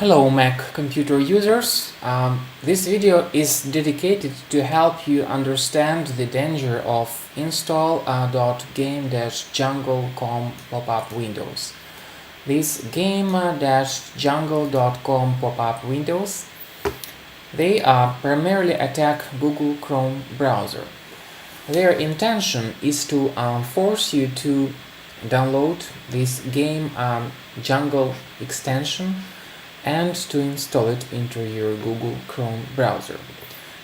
Hello Mac computer users. This video is dedicated to help you understand the danger of install .game-jungle.com pop-up windows. These game-jungle.com pop-up windows, they primarily attack Google Chrome browser. Their intention is to force you to download this game jungle extension and to install it into your Google Chrome browser.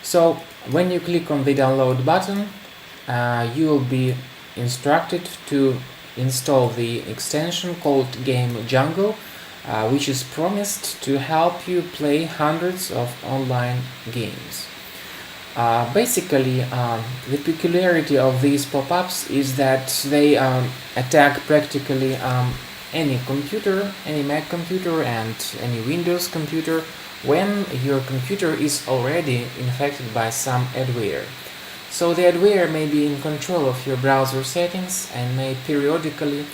So when you click on the download button, you will be instructed to install the extension called Game Jungle, which is promised to help you play hundreds of online games. Basically, the peculiarity of these pop-ups is that they attack practically any computer, any Mac computer and any Windows computer when your computer is already infected by some adware. So the adware may be in control of your browser settings and may periodically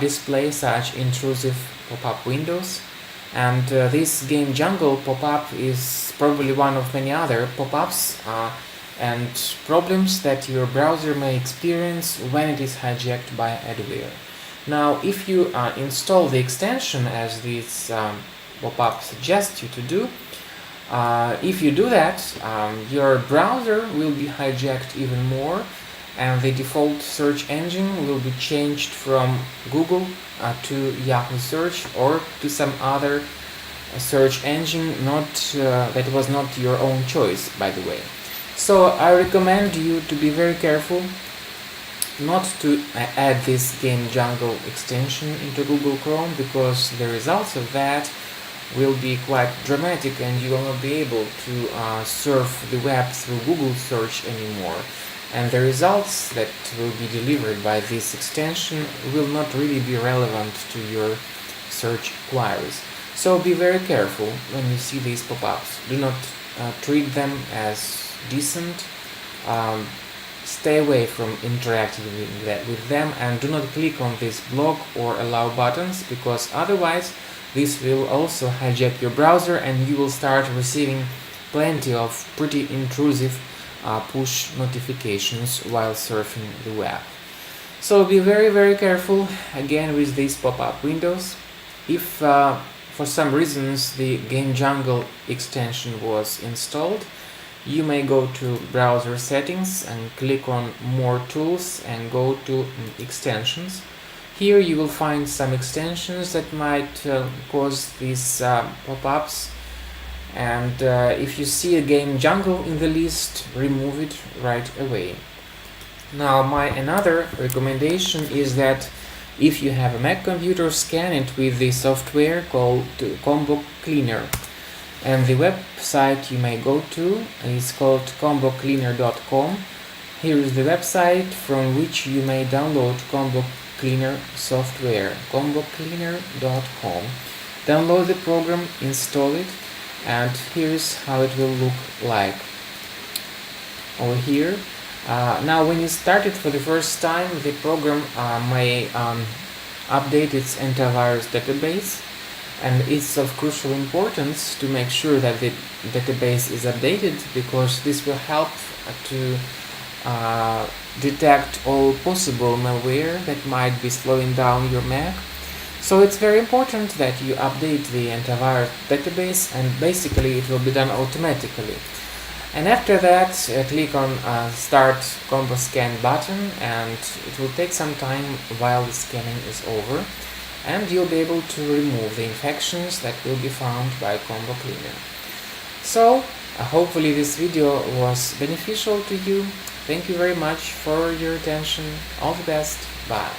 display such intrusive pop-up windows. And this Game Jungle pop-up is probably one of many other pop-ups and problems that your browser may experience when it is hijacked by adware. Now, if you install the extension as this pop-up suggests you to do, if you do that, your browser will be hijacked even more, and the default search engine will be changed from Google to Yahoo Search or to some other search engine that was not your own choice, by the way. So I recommend you to be very careful not to add this Game Jungle extension into Google Chrome, because the results of that will be quite dramatic and you will not be able to surf the web through Google search anymore, and the results that will be delivered by this extension will not really be relevant to your search queries. So be very careful when you see these pop-ups. Do not treat them as decent. Stay away from interacting with them, and do not click on this block or allow buttons, because otherwise this will also hijack your browser and you will start receiving plenty of pretty intrusive push notifications while surfing the web. So be very careful again with these pop-up windows. If for some reasons the Game Jungle extension was installed, you may go to browser settings and click on more tools and go to extensions. Here you will find some extensions that might cause these pop-ups, and if you see a Game Jungle in the list, remove it right away. Now, my another recommendation is that if you have a Mac computer, scan it with the software called Combo Cleaner. And the website you may go to is called combocleaner.com. Here is the website from which you may download Combo Cleaner software, combocleaner.com. Download the program, install it, and here's how it will look like over here. Now, when you start it for the first time, the program may update its antivirus database. And it's of crucial importance to make sure that the database is updated, because this will help to detect all possible malware that might be slowing down your Mac. So it's very important that you update the antivirus database, and basically it will be done automatically. And after that, click on Start Combo Scan button, and it will take some time while the scanning is over, and you'll be able to remove the infections that will be found by Combo Cleaner. So, hopefully this video was beneficial to you. Thank you very much for your attention. All the best. Bye.